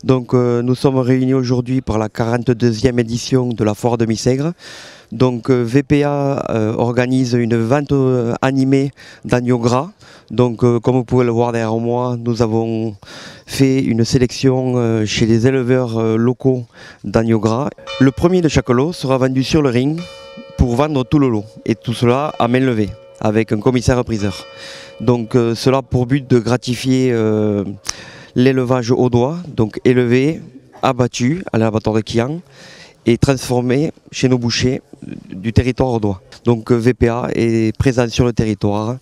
Donc nous sommes réunis aujourd'hui pour la 42e édition de la foire de Missègre. Donc VPA organise une vente animée d'agneaux gras. Donc comme vous pouvez le voir derrière moi, nous avons fait une sélection chez les éleveurs locaux d'agneaux gras. Le premier de chaque lot sera vendu sur le ring pour vendre tout le lot. Et tout cela à main levée, avec un commissaire-priseur. Donc cela a pour but de gratifier l'élevage au doigt, donc élevé, abattu à l'abattoir de Quillan et transformé chez nos bouchers du territoire au doigt. Donc VPA est présent sur le territoire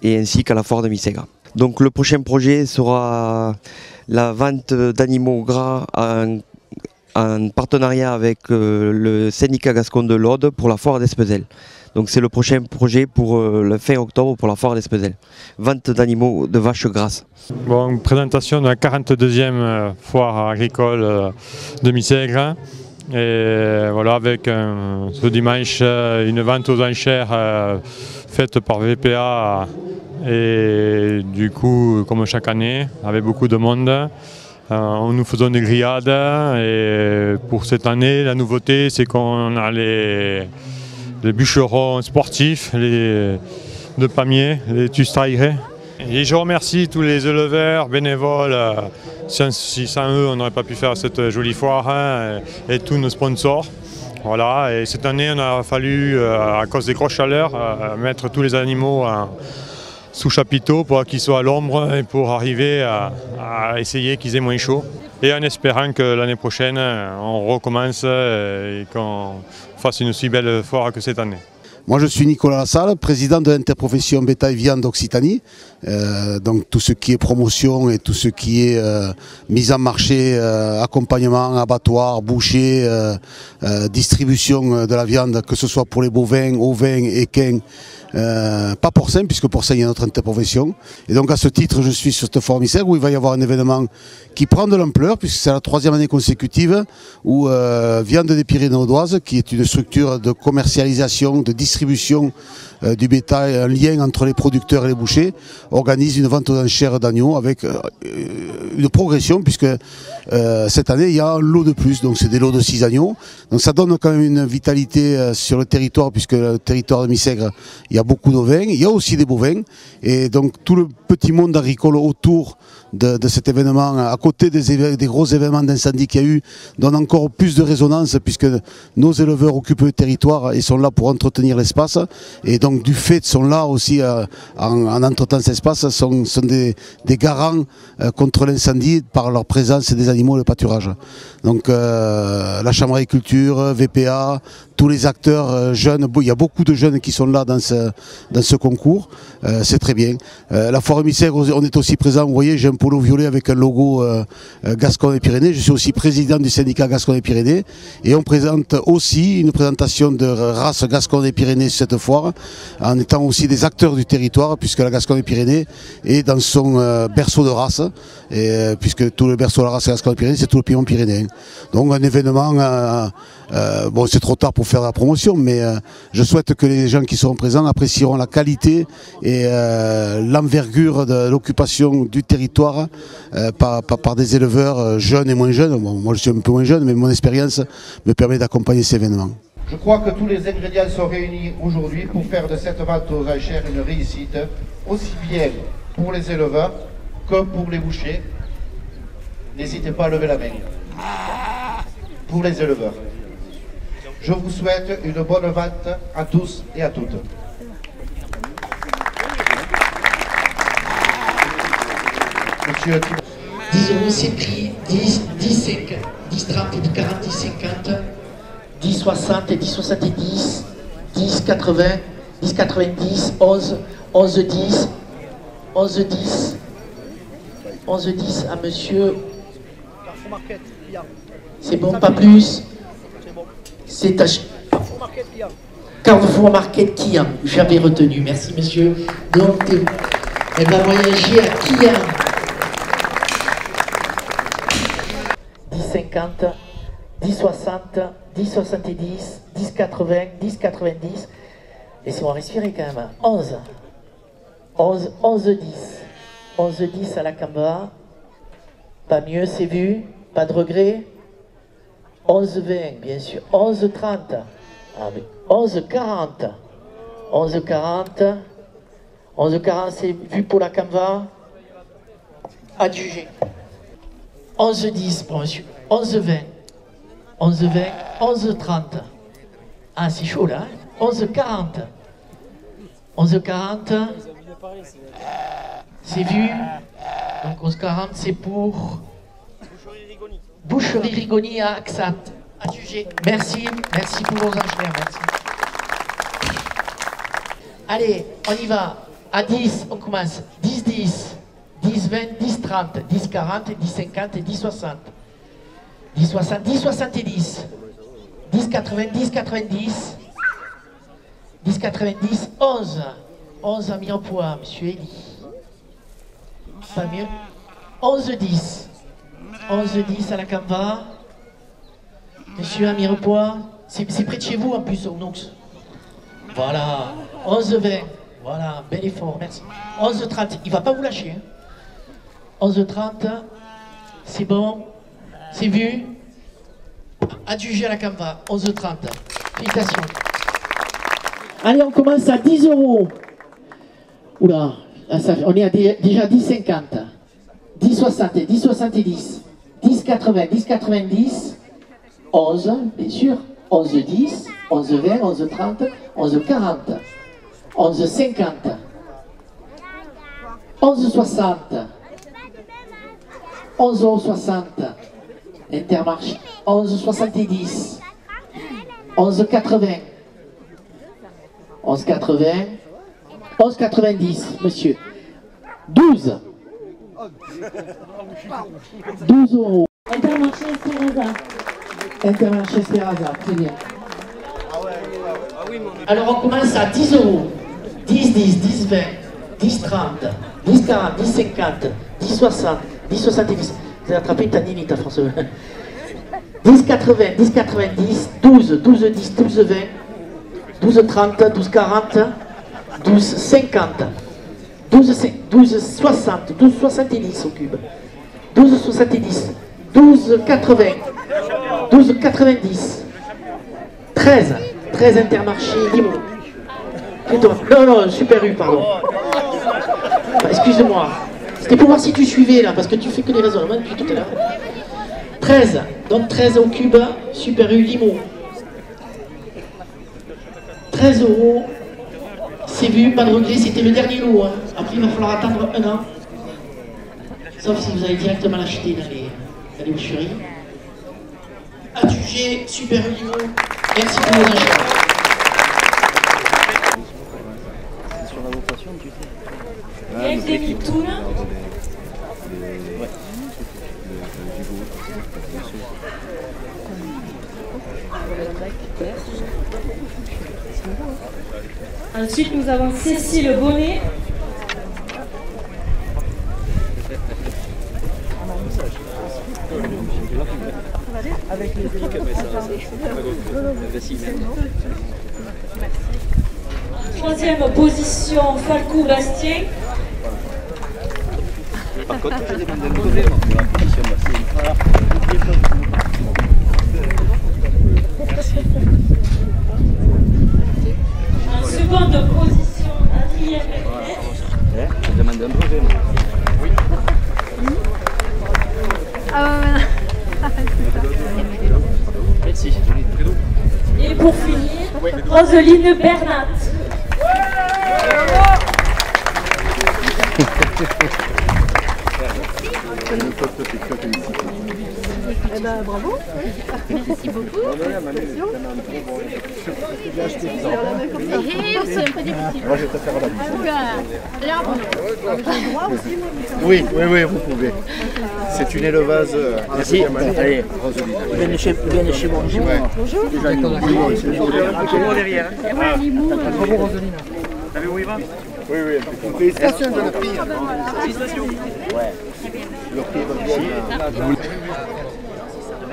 et ainsi qu'à la foire de Missègre. Donc le prochain projet sera la vente d'animaux gras en partenariat avec le syndicat gascon de l'Aude pour la foire d'Espezelle. Donc c'est le prochain projet pour le fin octobre pour la foire d'Espezelle. Vente d'animaux de vaches grasses. Bon, présentation de la 42e foire agricole de Missègre. Et voilà, avec ce dimanche une vente aux enchères faite par VPA. Et du coup, comme chaque année, avec beaucoup de monde. Nous faisons des grillades et pour cette année, la nouveauté, c'est qu'on a les bûcherons sportifs, les de Pamiers, les Tustrailles. Et je remercie tous les éleveurs, bénévoles. Sans eux, on n'aurait pas pu faire cette jolie foire et tous nos sponsors. Voilà. Et cette année, on a fallu, à cause des grosses chaleurs, mettre tous les animaux sous chapiteau pour qu'ils soient à l'ombre et pour arriver à essayer qu'ils aient moins chaud. Et en espérant que l'année prochaine, on recommence et qu'on fasse une aussi belle foire que cette année. Moi je suis Nicolas Lassalle, président de l'interprofession bétail viande d'Occitanie. Donc tout ce qui est promotion et tout ce qui est mise en marché, accompagnement, abattoir, boucher, distribution de la viande, que ce soit pour les bovins, ovins, équins, pas porcins, puisque porcins il y a notre interprofession. Et donc à ce titre je suis sur cette foire Missègre où il va y avoir un événement qui prend de l'ampleur, puisque c'est la 3e année consécutive où Viande des Pyrénées Audoises, qui est une structure de commercialisation, de distribution du bétail, un lien entre les producteurs et les bouchers, organise une vente aux enchères d'agneaux avec une progression, puisque cette année il y a un lot de plus, donc c'est des lots de 6 agneaux. Donc ça donne quand même une vitalité sur le territoire, puisque le territoire de Missègre, il y a beaucoup d'ovins, il y a aussi des bovins, et donc tout le petit monde agricole autour de cet événement, à côté des gros événements d'incendie qu'il y a eu, donne encore plus de résonance, puisque nos éleveurs occupent le territoire et sont là pour entretenir l'espace, et donc du fait sont là aussi en entretenant cet espace, sont des garants contre l'incendie par leur présence des animaux et le pâturage. Donc la Chambre d'agriculture, VPA, tous les acteurs jeunes, il y a beaucoup de jeunes qui sont là dans ce concours, c'est très bien. La foire Missègre, on est aussi présent, vous voyez, j'ai un polo violet avec un logo Gascon des Pyrénées, je suis aussi président du syndicat Gascon des Pyrénées, et on présente aussi une présentation de race Gascon des Pyrénées sur cette foire, en étant aussi des acteurs du territoire, puisque la Gascon des Pyrénées est dans son berceau de race, et, puisque tout le berceau de la race Gascon des Pyrénées, c'est tout le Piémont pyrénéen. Donc un événement, bon c'est trop tard pour faire la promotion, mais je souhaite que les gens qui seront présents apprécieront la qualité et l'envergure de l'occupation du territoire par des éleveurs jeunes et moins jeunes. Bon, moi je suis un peu moins jeune, mais mon expérience me permet d'accompagner ces événements. Je crois que tous les ingrédients sont réunis aujourd'hui pour faire de cette vente aux enchères une réussite, aussi bien pour les éleveurs que pour les bouchers. N'hésitez pas à lever la main. Pour les éleveurs. Je vous souhaite une bonne vente à tous et à toutes. Monsieur 10 euros c'est pris, 10, 10 sec, 10 30, 10 40, 10 50, 10 60, 10 70, 10 80, 10 90, 11, 11 10, 11 10, 11 10 à monsieur. C'est bon, pas plus. C'est à Carrefour Market Quillan. J'avais retenu, merci monsieur. Donc, elle va voyager à Quillan. 10 50, 10 60, 10 70, 10 80, 10 90. Laissez-moi respirer quand même. 11. 11, 11 10. 11 10 à la Camba. Pas mieux, c'est vu. pas de regret. 11-20, bien sûr. 11-30. Ah, 11-40. 11-40. 11-40, c'est vu pour la Canva. Adjugé. 11-10 pour monsieur. 11-20. 11-20. 11-30. Ah, c'est chaud là. 11-40. 11-40. C'est vu. Donc 11-40, c'est pour Boucherie Rigoni à Axat. Adjugé. Merci. Merci pour vos enchères. Merci. Allez, on y va. À 10, on commence. 10-10. 10-20, 10-30, 10-40, 10-50 et 10-60. 10-60, 10-70. 10-80, 10-90. 10-90, 11. 11 a mis en poids, monsieur Elie. Pas mieux. 11-10. 11-10 à la Canva. Monsieur a mis en poids. C'est près de chez vous en plus, au Nox. Voilà. 11-20. Voilà, bel effort, merci. 11-30, il ne va pas vous lâcher. Hein. 11-30, c'est bon. C'est vu. Adjugé à la Canva. 11-30. Félicitations. Allez, on commence à 10 €. Oula, on est à déjà 10,50. 10,60, 10,70, 10,80, 10,90, 11, bien sûr, 11,10, 11,20, 11,30, 11,40, 11,50, 11,60, 11,60, Intermarché, 11,70, 11,80, 11,80, 11,90, monsieur. 12. 12 €. Intermarché Espéraza. Intermarché Espéraza, très bien. Alors on commence à 10 €. 10, 10, 10, 20, 10, 30, 10, 40, 10, 50, 10, 60, 10, 70. Vous avez attrapé ta nini, ta François. 10, 80, 10, 90, 12, 12, 10, 12, 20, 12, 30, 12, 40, 12, 50. 12, 60, 12, 70 au cube. 12, 70, 12, 80, 12, 90, 13, 13 Intermarché, Limo. Non, non, Super U, pardon. Excuse-moi. C'était pour voir si tu suivais là, parce que tu fais que des raisonnements depuis tout à l'heure. 13, donc 13 au cube, Super U, Limo. 13 €. C'est vu, pas de regret, c'était le dernier lot. Hein. Après, il va falloir attendre 1 an. Sauf si vous allez directement l'acheter dans les boucheries. Adjugé, Super Limo. Merci pour vos achats. Sur la votation, tu sais. Avec des mitounes. Ensuite, nous avons Cécile Bonnet. Avec les troisième position, Falco Bastien. Par contre, j'ai demandé un brevet pour la position Bastien. En seconde position, Adrien Merlet. Je demande un brevet. Oui. Merci. Et pour finir, Roseline Bernat. Eh ben bravo. Merci beaucoup. C'est un peu difficile. Moi je vais te faire la bise. Allez, Oui, oui, oui, vous pouvez. C'est une éleveuse. Merci. Allez, Roseline. Viens de chez moi. bonjour. Comment derrière? Bravo Roseline. Vous savez où il va? Oui, oui. Félicitations, jeune fille. Félicitations. Ouais. Le prix va bien.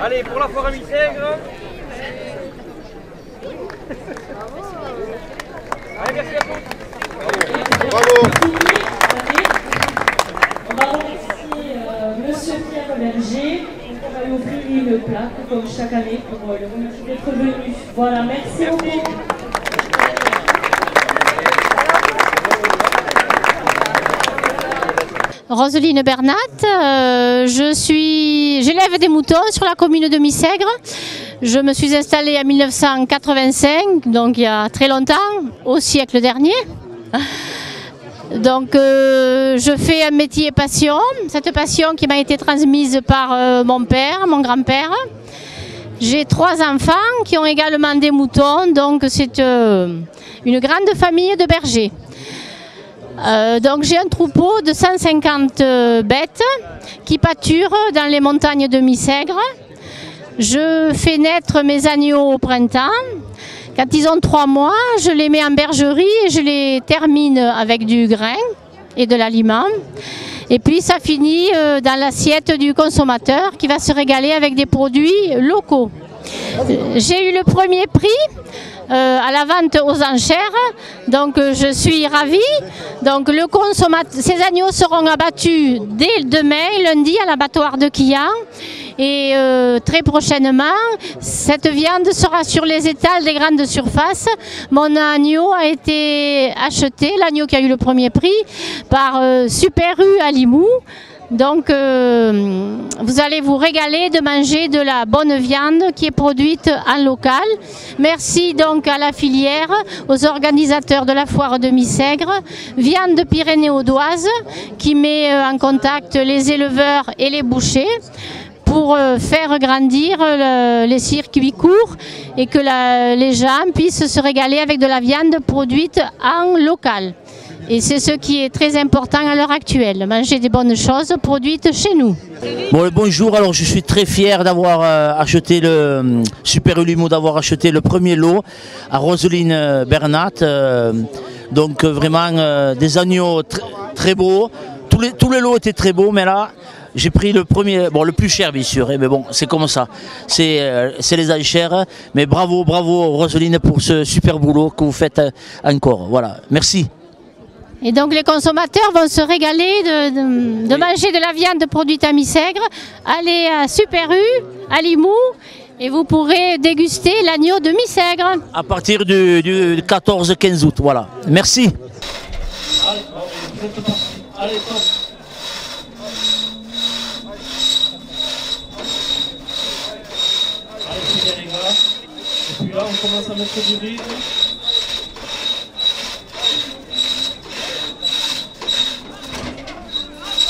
Allez, pour la foire à Missègre. Allez, merci à tous. Bravo. On va remercier Monsieur Pierre Berger. On va lui comme chaque année, pour le remercier d'être venu. Voilà, merci beaucoup. Roseline Bernat, j'élève des moutons sur la commune de Missègre. Je me suis installée en 1985, donc il y a très longtemps, au siècle dernier. Donc je fais un métier passion, cette passion qui m'a été transmise par mon père, mon grand-père. J'ai 3 enfants qui ont également des moutons, donc c'est une grande famille de bergers. Donc j'ai un troupeau de 150 bêtes qui pâturent dans les montagnes de Missègre. Je fais naître mes agneaux au printemps. Quand ils ont 3 mois, je les mets en bergerie et je les termine avec du grain et de l'aliment. Et puis ça finit dans l'assiette du consommateur qui va se régaler avec des produits locaux. J'ai eu le premier prix à la vente aux enchères, donc je suis ravie. Donc ces agneaux seront abattus dès demain, lundi, à l'abattoir de Quillan. Et très prochainement, cette viande sera sur les étals des grandes surfaces. Mon agneau a été acheté, l'agneau qui a eu le premier prix, par Super U à Limoux. Donc vous allez vous régaler de manger de la bonne viande qui est produite en local. Merci donc à la filière, aux organisateurs de la foire de Missègre, Viande Pyrénées-Audoise, qui met en contact les éleveurs et les bouchers pour faire grandir les circuits courts et que les gens puissent se régaler avec de la viande produite en local. Et c'est ce qui est très important à l'heure actuelle, manger des bonnes choses produites chez nous. Bon, bonjour, alors je suis très fier d'avoir acheté le Super U Limoux, d'avoir acheté le premier lot à Roseline Bernat. Donc vraiment des agneaux très beaux. Tous les lots étaient très beaux, mais là j'ai pris le premier, bon le plus cher bien sûr, mais bon c'est comme ça, c'est les enchères. Mais bravo Roseline pour ce super boulot que vous faites encore. Voilà, merci. Et donc les consommateurs vont se régaler de manger de la viande produite à Missègre. Allez à Super U, à Limoux, et vous pourrez déguster l'agneau de Missègre. À partir du 14-15 août, voilà. Merci. Allez, c'est bien les gars. Et puis là, on commence à mettre du rythme.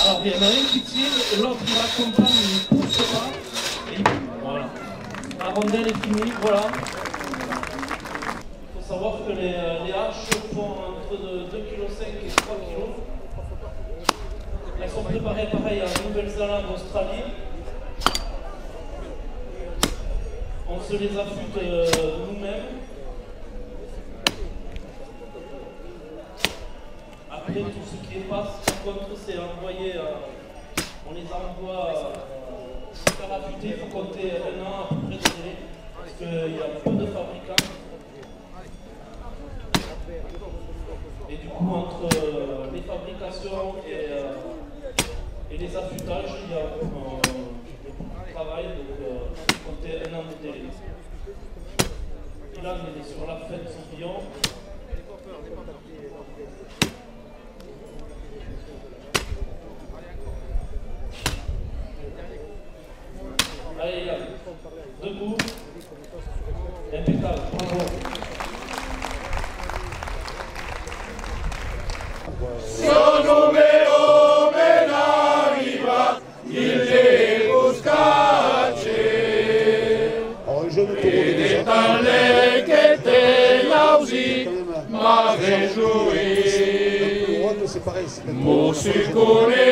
Alors il y en a un qui tire, l'autre il l'accompagne, il ne pousse pas. Et voilà. La rondelle est finie, voilà. Il faut savoir que les haches font entre 2,5 kg et 3 kg. Elles sont préparées pareil en Nouvelle-Zélande, Australie. On se les affûte nous-mêmes. Après tout ce qui est passe, par contre c'est envoyé, on les envoie faire affûter, il faut compter 1 an à peu près de délai, parce qu'il y a peu de fabricants. Et du coup entre les fabrications et les affûtages, il y a beaucoup de travail, donc compter 1 an de délai. Et là on est sur la fête Sillon. Allez les gars, debout, impeccable, bravo. Sono meo ben arriva, il deguscace. E dalle che te lausi, ma réjouis. Musicone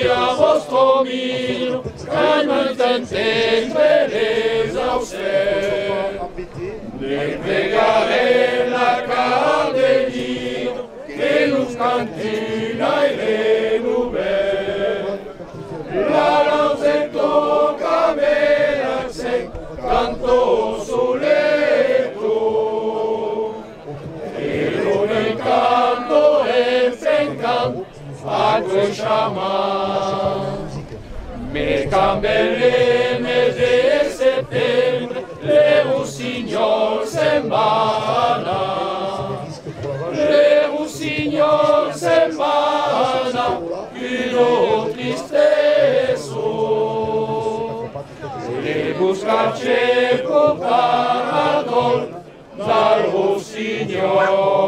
a vostro mir, calmante entre les ausers. Ne pregare la cardenir, que luz cantina y renouvel. La lance toca me canto soleto. E non encanto agro chama me cambele me de rossignol se'n vana, le rossignol se'n vana, uno tristesso, le buscarci copardol dal rossignol.